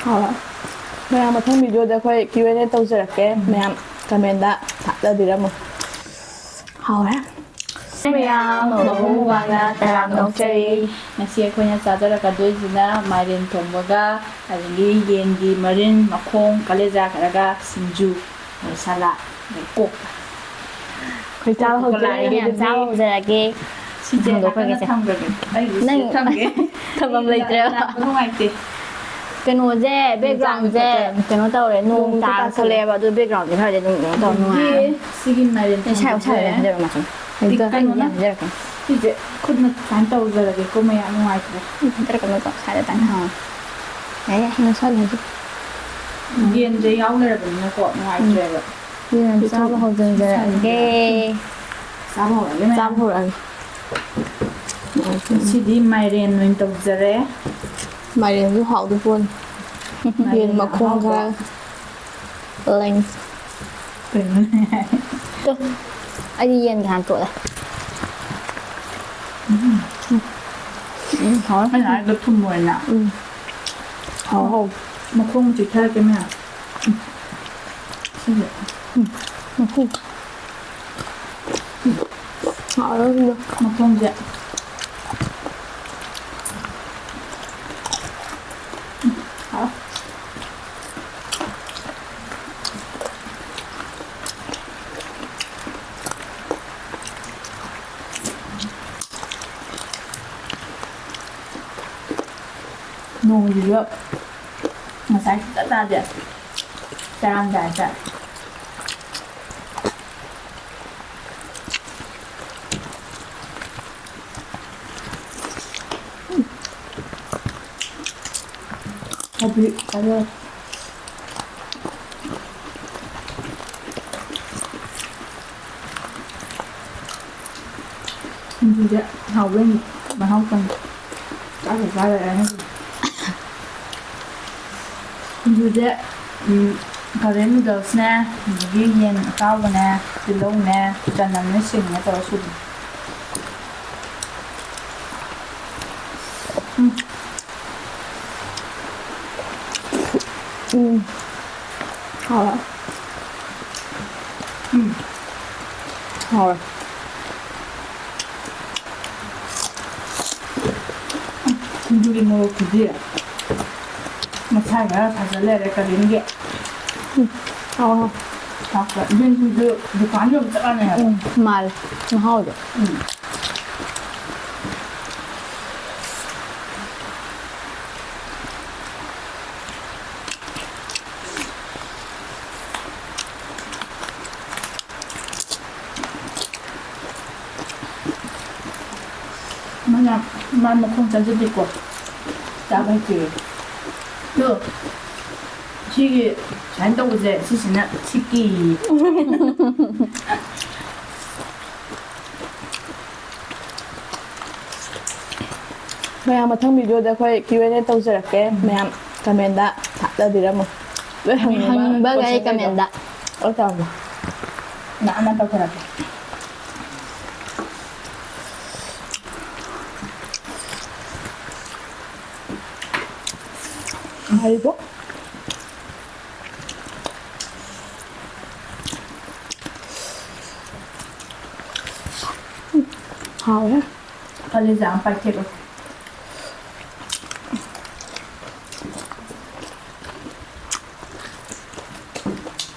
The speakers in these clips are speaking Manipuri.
好了mayam mathang video da khoi Q&A tawjarake mayam comment da thapladiramu haura mayam MouahumMukbang da taram nokjari ngasi akhona chajarakadoi Mairen Thongbaga adigi yengi marin makhong kaleja karaga sinju salad Ekok khoi chao hojjarage sije dokage nang thamam leitre nuaite kenoje background je keno tawre nung ta tholeba du background je phade nung taw nuai sigi Mairen chai de ma chon kano na sije khudna tan tawjarage ko maya nuaite tara kano ta sare tan ha ya hina sal haji yen je yaw le ba ni ko nuaite ba yen sa ba hojjarage sa ba sidi Mairen noin tawjare Mairen du hậu du pun yen makhong kha leng ai đi yen kan to da hảo cái này được thùng mùi nè hậu makhong chỉ thay cái mẹ makhong hậu đó được makhong dạ hảo nồi gì vậy mà sai đã ra vậy cam dài chạy không bị cái rồi gì vậy hầu lên mà không cần cá phải ra lại này Juga kalian noodles na, bigyan akaw na, tilong na, tanam na sing na tawasud. hậu rồi hậu rồi Hindi mo kudi. Masaya thajale re kalin ge. hậu Hoặc là bên dukaan jo chaka na hai. mal nó hậu rồi Mà không chán được quoi. Chả phải kì. Được. Chị chán đâu vậy? Chị xin ạ. Chị kỳ. mayam mathang video da khoi Q&A tawjarake mayam comment da thapladiramu Hang bagay comment da. o taw Na tao kara. hay quá hậu á Kali jang pakai ko.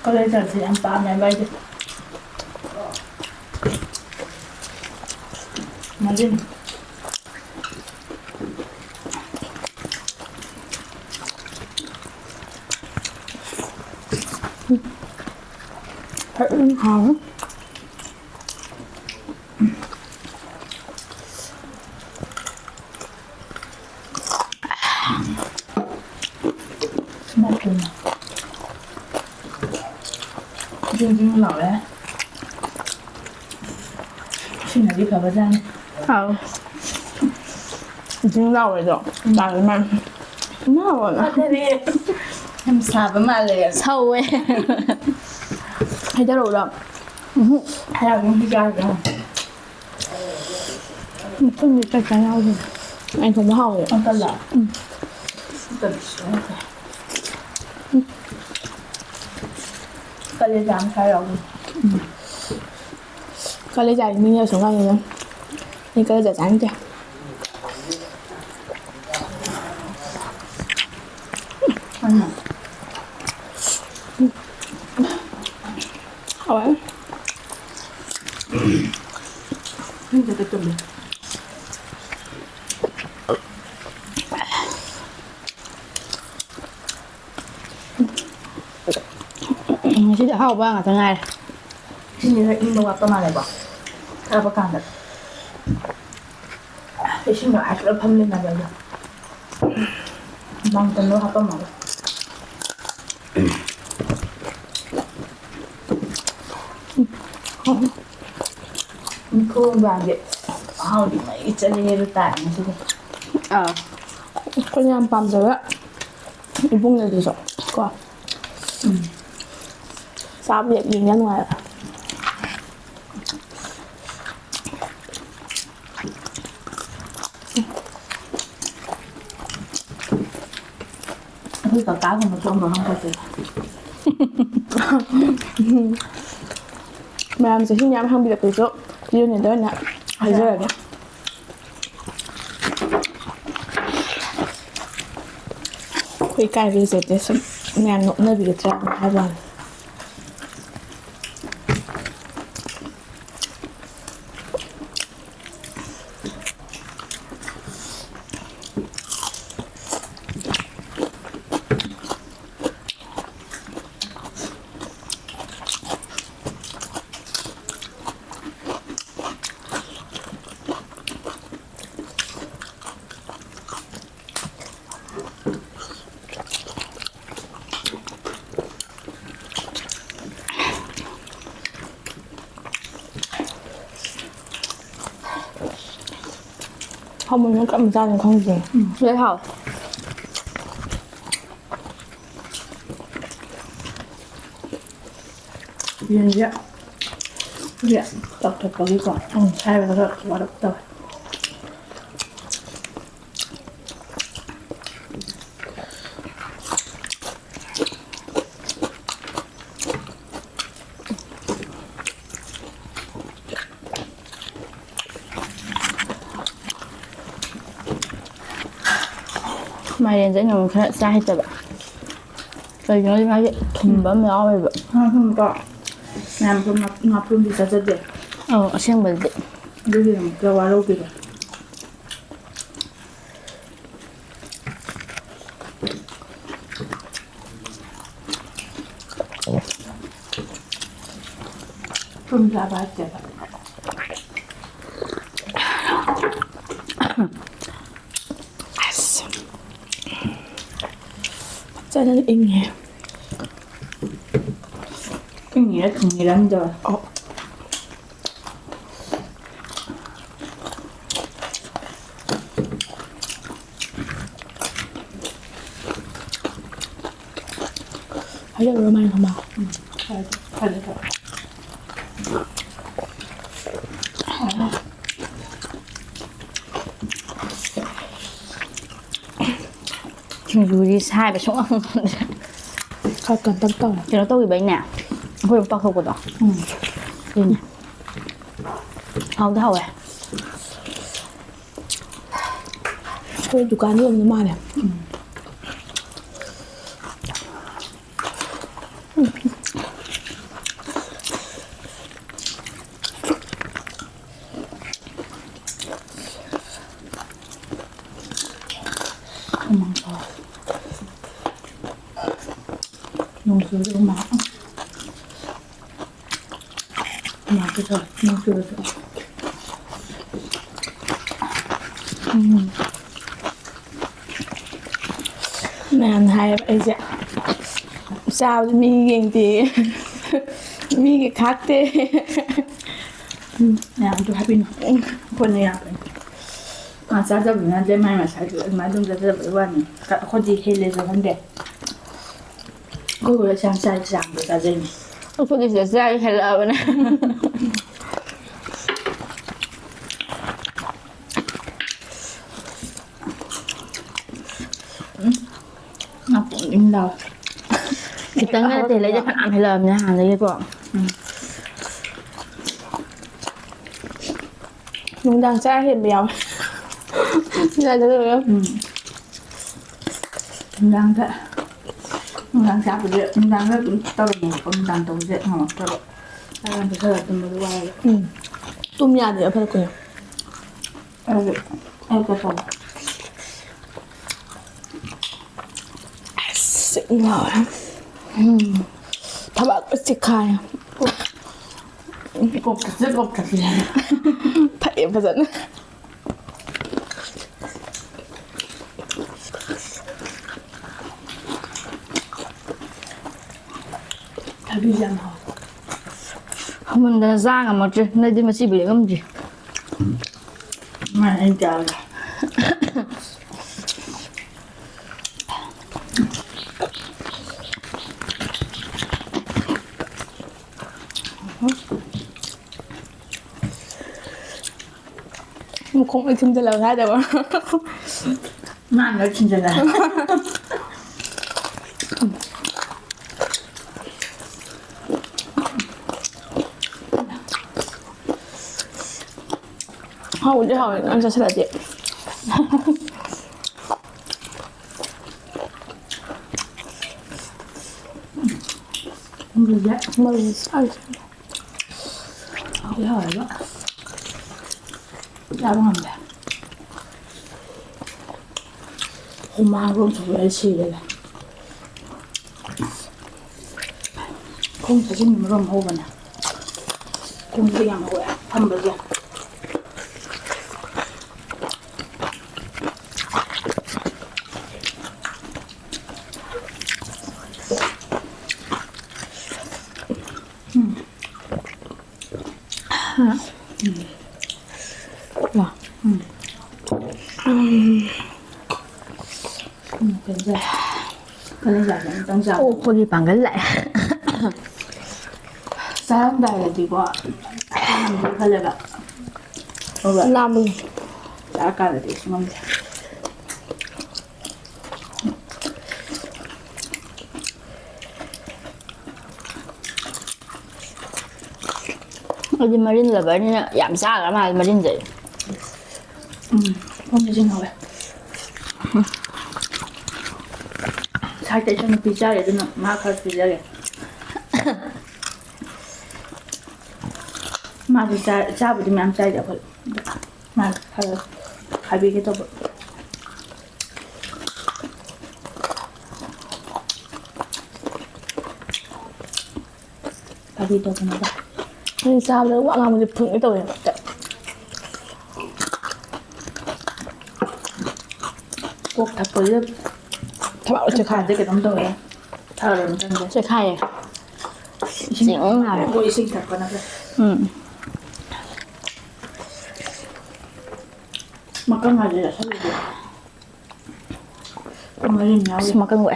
Kali jang si ang pa may bay. Malin. hậu Makin. Jeng lẩu đấy. Xin đi khảo ra này. hậu chính rau rồi rồi đào mà nó rồi Em xà với mà lệ. sâu ấy hay cho đủ rồi Hay là cũng đi ra rồi. không như chắc chắn rau gì anh không có hậu rồi Không cần lẩu. cái này làm sao rồi cái lấy dài mình nhiều sống vào rồi nên cái lấy trắng chưa ăn nào ôi nhưng cái tôm này 진짜 하고 봐 정말 신이 인도가 또 말해봐 아빠 간다 신이 아주 밤새나 봐요 망던 너 아빠 먹어 Khurumjari hao đi mấy chân đi rồi tải mà chứ 그냥 밤새워 이봉내 드셔 거 sao việc gì nhân ngoài hơi cả cá của nó trông rồi không có gì mà làm gì khi nhắm không bị được từ chỗ yêu này đơn nè hay rồi đấy quay cài về dệt để xem ngàn nộn nơi bị được ra hai lần không muốn cầm ra thì không gì dễ hảo viên rượu rượu tập thật có cái quả sai vào rồi quả độc tỏi Mairen dễ nhầm khá xa hết rồi bạn rồi nó đi ngay vậy thùng bấm mèo vậy bạn không có làm cho ngọt hơn thì sẽ rất đẹp ở xem bởi vậy cái gì làm cho quá lâu kìa không ra ba chả 짜는 잉해 cái nghĩa thùng gì lắm rồi 하려고 많이 담아 phải được rồi dù đi sai phải xuống khỏi cần tăng tàu thì nó tôi bị bệnh nào hồi tao không có đó đi nè không đâu rồi thôi chủ quán luôn mà nè nông sữa cho má cái rồi nông sữa rồi nàng hay vậy chứ sao mi ghiền thì mi cái khác thế nè tôi happy nóคนเนี่ยมาซาจะเป็นอะไรไม่มาใช้มาต้องจะเป็นวันกับคนที่เฮเลจะคนเด็กก็เลย想ใช้สั่งไปซาเจน tôi thì sẽ ra hay là vậy nè đâu. Cái tấn cái thì lấy cho bạn phải làm nha, hàng đấy cô. Nung đang sẽ hiện béo. Ra được không? Đang thế. Đang chả bị rượu, đang rất tao là một con đang tông rượu ngọt cho bạn. Đang phải sợ tụi mình quay. Tôm nhà thì ở phải quên. Em có phòng. Xịn ngọt. Thằng bạn có chiếc khai. Cục rất cục thật gì. Thấy em phải dẫn. Thấy bị giam hả? Không mình đã ra cả một chứ, nơi đi mà chỉ bị không gì. Mà anh chào. Không phải chim cho lâu ra được. Mà nó chinh ra là. Không, chứ hỏi anh sẽ là gì? Không được đấy. Mà sao? Không hỏi đó. Sao không được? Hôm mai luôn chủ yếu chỉ đây là không phải mình rong hô vậy nè, không phải làm hôi thầm bây giờ. Cái này là những tăng giảm. Ô, cô đi bằng cái lại. Sáng đây là gì quá? Làm gì phải là vậy? Làm mình. Đã cả là gì không? Ở đi Mairen là vậy nha, giảm xa lắm mà Mairen gì? Không được xin hỏi. Sai tại sao nó pizza vậy nó mà khai pizza vậy? Mà pizza cha bữa đi mang sai được rồi. Mà khai bị cái đó. Khai bị đó cái nào? Nên sao nữa bọn làm được phượng cái tuổi. Cuộc thật với Thằng bạn có chiếc khai. cái đống tuổi. Thở rồi mình rồi. Chơi khai à? Chính là Cô sinh thật con nào mà con ngày gì là sao được? Con mới nhìn nhau. mà cân quẹ.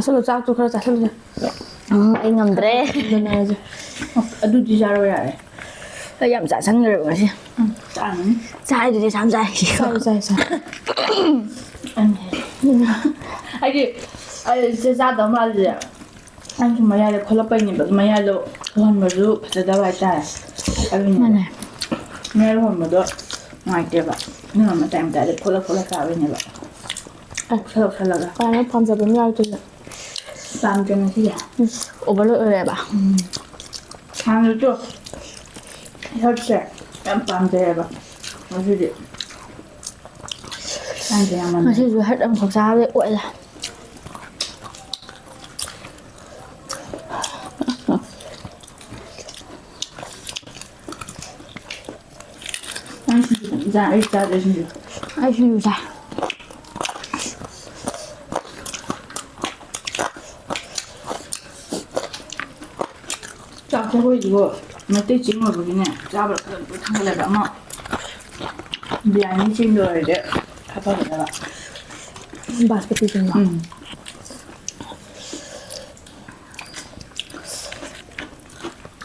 Sao được sao tôi không sao được. Anh ngầm tre. Lần này rồi. Ở đâu đi ra rồi vậy? Cái giảm giá xăng rồi chứ. Ăn. Sai thì sao sai. Sai. Anh sẽ ra đó mà gì? Anh chúng mày là khóa bay nhỉ? Mày là hoàn mà rú phải ra vài trái. Anh này. nghe hoàn mà đó ngoài kia vậy. Nhưng mà tạm tại được khóa cả bên này vậy. Sao là Và nó tham gia với nhau tôi là. làm cho nó gì à? Ủa bao lâu rồi bà? Hàng được chưa? Hết sẽ em làm thế vậy. Nó gì vậy? Anh thì làm Nó chỉ rồi hết âm khẩu sao đấy quậy là. anh ra ấy ra đây gì? Ai chịu ra. 자, 저거 이거 멧돼 찍은 거 보기네. 잡을 거 못한 거래 봐. 뭐 미안해 찍어야 돼. 가봐 내가. Basket din mo.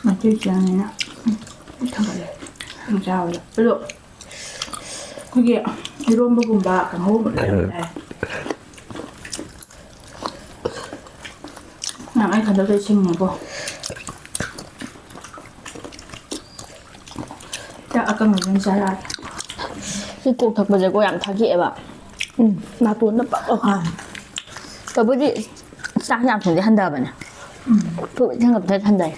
멧돼 찍으냐? 못한 거래. 잡을. 그리고 거기 이런 부분 봐. 강호를 해. ꯅꯪ ꯑꯩ ꯈꯟꯗꯛꯇ ꯁꯤꯡꯉꯦꯀꯣ ꯆꯥꯛ ꯑꯀꯪꯕꯁꯨ ꯆꯥꯔꯛꯑꯦ ꯁꯤ ꯀꯣꯛ ꯊꯛꯄꯁꯦꯀꯣ ꯌꯥꯝ ꯊꯛꯈꯤꯑꯦꯕ 나도 빡빡하. ꯇꯧꯕꯗꯤ ꯆꯥꯛ ꯌꯥꯝ ꯊꯣꯡꯗꯤ ꯍꯟꯊꯕꯅꯦ ꯄꯨꯛ ꯊꯪꯒꯞꯇ ꯍꯟꯊꯩ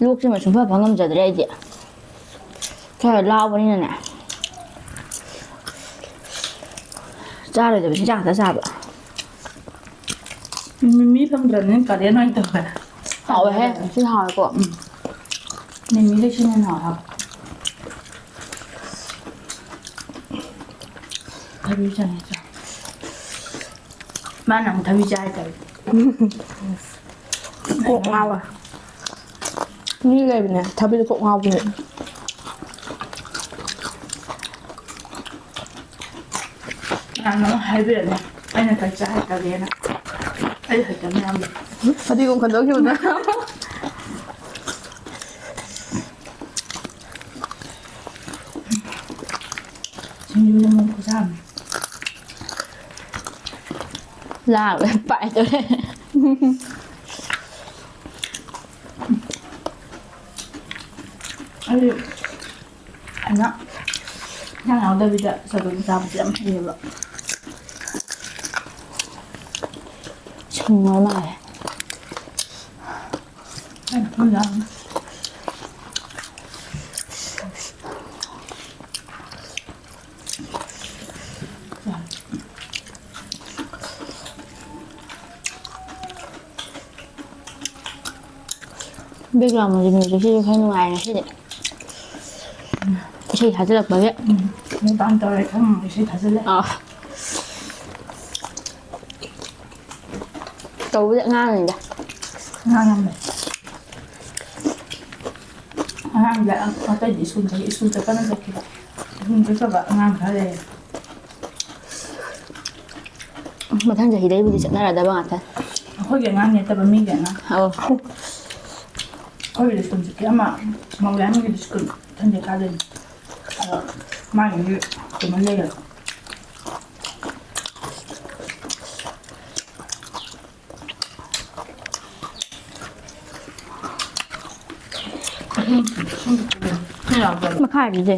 ꯂꯣꯛꯁꯤꯃ ꯁꯨꯡꯐ ꯉꯝꯖꯗ꯭ꯔꯦ ꯑꯩꯗꯤ ꯈꯔ ꯂꯥꯎꯕꯅꯤꯅꯅꯦ ꯆꯥꯔꯣꯏꯗꯕ ꯆꯤꯟꯖꯥꯛ ꯉꯥꯛꯇ ꯆꯥꯕ ꯃꯤꯃꯤ ꯐꯪꯗ꯭ꯔꯕꯅꯤꯅ ꯀꯥꯂꯦꯟ ꯑꯣꯏꯅ ꯇꯧꯋꯦ ꯍꯥꯎꯋꯦꯍꯦ ꯁꯤ ꯍꯥꯎꯋꯦꯀꯣ ꯃꯤꯃꯤ ꯂꯩꯁꯤꯅ ꯍꯦꯟꯅ ꯍꯥꯎꯋꯦ ꯊꯕꯤ ꯆꯥꯅꯤ ꯆꯥ ꯃꯥꯅ ꯑꯃꯨꯛ ꯊꯕꯤ ꯆꯥꯏ ꯇꯧꯋꯦ ꯀꯣꯛ ꯉꯥꯎꯋꯦ. ꯃꯤ ꯂꯩꯕꯅꯦ ꯊꯕꯤꯗ ꯀꯣꯛ ꯉꯥꯎꯕꯅꯦ. ꯌꯥꯝꯅ ꯍꯥꯏꯕꯤꯔꯛꯅꯦ ꯑꯩꯅ ꯀꯔꯤ ꯆꯥ ꯍꯩꯇꯒꯦꯅ ꯑꯩ ꯍꯩꯇꯕ ꯃꯌꯥꯝ ꯂꯩ ꯐꯗꯤꯒꯣꯝ ꯈꯟꯗꯣꯛꯈꯤꯕꯗ. ꯁꯤꯡꯖꯨꯅ ꯃꯣꯡ ꯈꯨꯠꯆꯥꯝꯅꯤ ꯂꯥꯛꯂꯦ ꯄꯥꯏꯗꯣꯔꯦ ꯑꯩ ꯑꯩꯅ ꯏꯟꯁꯥꯡ ꯌꯥꯎꯗꯕꯤꯗ ꯆꯒꯦꯝ ꯆꯥꯕꯁꯦ ꯌꯥꯝ ꯍꯩꯌꯦꯕ ꯁꯪꯉ ꯃꯥꯜꯂꯦ ꯑꯩꯅ ꯈꯪꯖꯥꯕꯅꯤ ꯕꯦꯛꯒ꯭ꯔꯥꯎꯟ ꯃ꯭ꯌꯨꯖꯤꯛꯁꯤꯁꯨ ꯈꯔ ꯅꯨꯡꯉꯥꯏꯔꯦ ꯉꯁꯤꯗꯤ ꯏꯁꯩ ꯊꯥꯖꯤꯜꯂꯛꯄꯒꯤ ꯃꯨꯛꯕꯥꯡ ꯇꯧꯔꯦ ꯈꯪꯉꯦ ꯏꯁꯩ ꯊꯥꯖꯤꯜꯂꯦ ꯇꯧꯕꯗꯤ ꯑꯉꯥꯡꯅꯤꯗ ꯑꯉꯥꯡ ꯌꯥꯝ ꯂꯩ ꯑꯉꯥꯡꯁꯦ ꯑꯇꯩꯗꯤ ꯁ꯭ꯀꯨꯜ ꯆꯠꯄꯅ ꯆꯠꯈꯤꯕ ꯁ꯭ꯀꯨꯜ ꯆꯠꯇꯕ ꯑꯉꯥꯡ ꯈꯔ ꯂꯩꯌꯦ ꯃꯊꯪ ꯆꯍꯤꯗꯩꯕꯨꯗꯤ ꯆꯠꯅꯔꯗꯕ ꯉꯥꯛꯇ ꯑꯩꯈꯣꯏꯒꯤ ꯑꯉꯥꯡ ꯅꯠꯇꯕ ꯃꯤꯒꯤ ꯑꯉꯥꯡ ꯑꯧ ꯑꯩꯈꯣꯏꯒꯤꯗꯤ ꯁ꯭ꯀꯨꯜ ꯆꯠꯀꯦ ꯑꯃ ꯃꯧꯌꯥꯏꯝꯒꯤꯗꯤ ꯁ꯭ꯀꯨꯜ ꯃꯊꯪꯗꯩ ꯀꯥꯗꯣꯏꯅꯤ ꯑꯗꯣ ꯃꯥꯒꯤꯗꯤ ꯀꯩꯅꯣ ꯂꯩꯌꯦꯕ ꯃꯈꯥꯒꯤꯁꯦ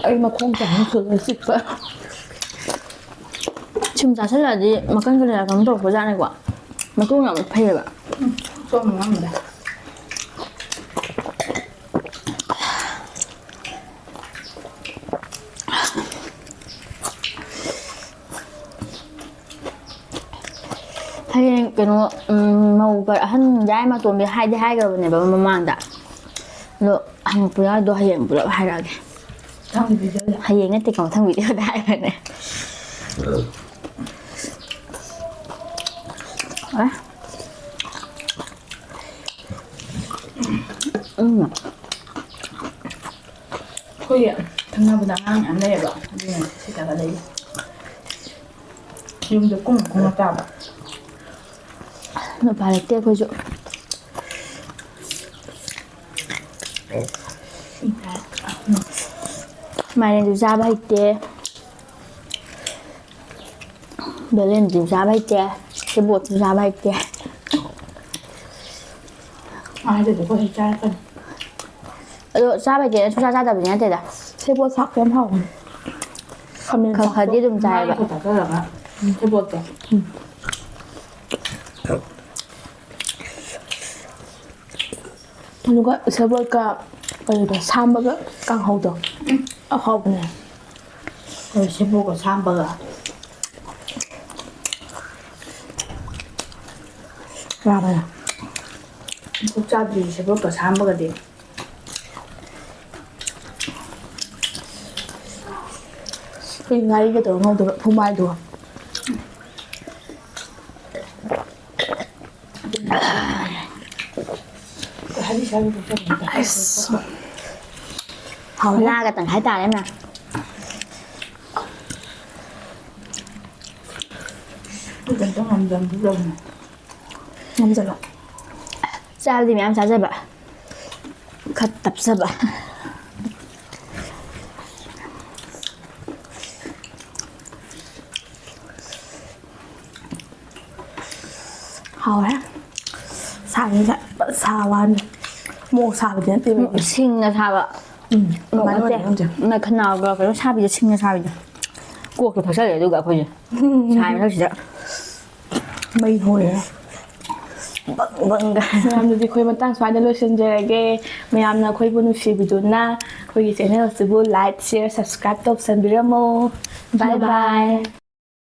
ꯑꯩ ꯃꯈꯣꯡ ꯆꯥꯅ ꯁꯨꯜꯂ ꯆꯤꯛꯄ. ꯁꯨꯝ ꯆꯥꯁꯤꯜꯂꯛꯑꯗꯤ ꯃꯀꯟ ꯀꯩꯅ ꯀꯩꯅꯣ ꯇꯧꯔꯛꯄꯖꯥꯠꯅꯤꯀꯣ ꯃꯇꯣꯡ ꯌꯥꯝ ꯐꯩꯌꯦꯕ ꯁꯣꯝ ꯉꯝꯗꯦ ꯍꯌꯦꯡ ꯀꯩꯅꯣ ꯃꯧꯒ ꯑꯍꯟ ꯌꯥꯏ ꯃꯇꯣꯝꯕꯤ ꯍꯥꯏꯗꯤ ꯍꯥꯏꯈ꯭ꯔꯕꯅꯦꯕ ꯃꯃꯥꯡꯗ ꯑꯗꯣ ꯍꯪꯉꯛꯄ ꯌꯥꯎꯗꯣ ꯍꯌꯦꯡ ꯄꯨꯂꯞ ꯍꯥꯏꯔꯛꯑꯒꯦ ꯍꯌꯦꯡ ꯅꯠꯇꯦꯀꯣ ꯃꯊꯪ ꯚꯤꯗꯤꯑꯣꯗ ꯍꯥꯏꯔꯅꯦ ꯑꯩꯈꯣꯏꯒꯤ ꯊꯪꯅꯕꯗ ꯑꯉꯥꯡ ꯃꯌꯥꯝ ꯂꯩꯌꯦꯕ ꯑꯗꯨꯅ ꯁꯤ ꯊꯥꯒꯠꯂꯛꯏ ꯌꯨꯝꯗ ꯀꯨꯡꯅ ꯇꯥꯕ ꯎꯄꯥꯏ ꯂꯩꯇꯦ ꯑꯩꯈꯣꯏꯁꯨ ꯃꯥꯏꯔꯦꯟꯁꯨ ꯆꯥꯕ ꯍꯩꯇꯦ ꯕꯦꯂꯦꯟꯗ꯭ꯔꯤꯁꯨ ꯆꯥꯕ ꯍꯩꯇꯦ ꯁꯦꯕꯣꯠꯁꯨ ꯆꯥꯕ ꯍꯩꯇꯦ ꯑꯗꯨꯗꯤ ꯑꯩꯈꯣꯏ ꯆꯥꯔꯛꯀꯅꯤ ꯑꯗꯣ ꯆꯥꯕ ꯍꯩꯇꯦꯅ ꯁꯨꯡꯆꯥ ꯆꯥꯗꯕꯗꯤ ꯅꯠꯇꯦꯗ ꯁꯦꯕꯣꯠ ꯁꯥꯛꯇꯣ ꯌꯥꯝ ꯍꯥꯎꯕꯅꯦ. ꯈꯥꯃꯦꯟ ꯈꯔ ꯁꯥꯛꯇꯣ. ꯈꯔꯗꯤ ꯑꯗꯨꯝ ꯃꯥꯒꯤ ꯆꯥꯏꯌꯦꯕ ꯈꯨꯠ ꯊꯥꯖꯔꯒ ꯁꯦꯕꯣꯠꯇꯣ ꯑꯗꯨꯒ ꯁꯦꯕꯣꯠꯀ ꯀꯩꯅꯣꯗꯣ ꯁꯥꯝꯕꯒ ꯀꯥꯡꯍꯧꯗꯣ ꯑꯍꯥꯎꯕꯅꯦ. ꯍꯣꯏ ꯁꯦꯕꯣꯠꯀ ꯁꯥꯝꯕꯒ ꯌꯥꯕꯅꯦ. ꯆꯥꯛ ꯆꯥꯗ꯭ꯔꯤ ꯁꯦꯕꯣꯠꯀ ꯁꯥꯝꯕꯒꯗꯤ ꯑꯩꯈꯣꯏ ꯉꯥꯔꯤꯒ ꯇꯧꯔꯒ ꯉꯧꯗꯣꯏꯕ ꯐꯨꯃꯥꯏꯗꯨꯒ ꯑꯁ ꯍꯥꯎꯋꯦ. ꯂꯥꯒ ꯇꯪꯈꯥꯏ ꯇꯥꯔꯦꯅ ꯉꯝꯖꯟꯕ ꯇꯧꯕꯅꯦ ꯉꯝꯖꯜꯂꯣ. ꯆꯥꯕꯗꯤ ꯃꯌꯥꯝ ꯆꯥꯖꯕ ꯈꯔ ꯇꯞꯆꯕ ꯍꯥꯎꯔꯦ ꯁꯥꯕꯁꯦ ꯁꯥꯕꯅꯤ ꯃꯣꯛ ꯁꯥꯕꯗꯤ ꯅꯠꯇꯦꯕ ꯁꯤꯡꯅ ꯁꯥꯕ 그만해 ꯅꯠꯇꯦ ꯅ ꯈꯅꯥꯎꯒ ꯀꯩꯅꯣ ꯁꯥꯕꯤꯁꯦ ꯁꯤꯡꯅ ꯁꯥꯕꯤꯗꯣ ꯀꯣꯛꯇ ꯊꯛꯆꯜꯂꯦ ꯑꯗꯨꯒ ꯑꯩꯈꯣꯏꯁꯦ ꯁꯥꯏ ꯃꯊꯛꯁꯤꯗ ꯃꯩ ꯍꯧꯔꯦ ꯕꯪꯒ ꯃꯌꯥꯝꯗꯨꯗꯤ ꯑꯩꯈꯣꯏ ꯃꯇꯥꯡ ꯁ꯭ꯋꯥꯏꯗ ꯂꯣꯏꯁꯤꯟꯖꯔꯒꯦ ꯃꯌꯥꯝꯅ ꯑꯩꯈꯣꯏꯕꯨ ꯅꯨꯡꯁꯤꯕꯤꯗꯨꯅ ꯑꯩꯈꯣꯏꯒꯤ ꯆꯦꯅꯦꯜ ꯑꯁꯤꯕꯨ ꯂꯥꯏꯛ ꯁꯤꯌꯔ ꯁꯕꯁꯀ꯭ꯔꯥꯏꯕ ꯇꯧꯁꯟꯕꯤꯔꯝꯃꯣ ꯕꯥꯏ ꯕꯥꯏ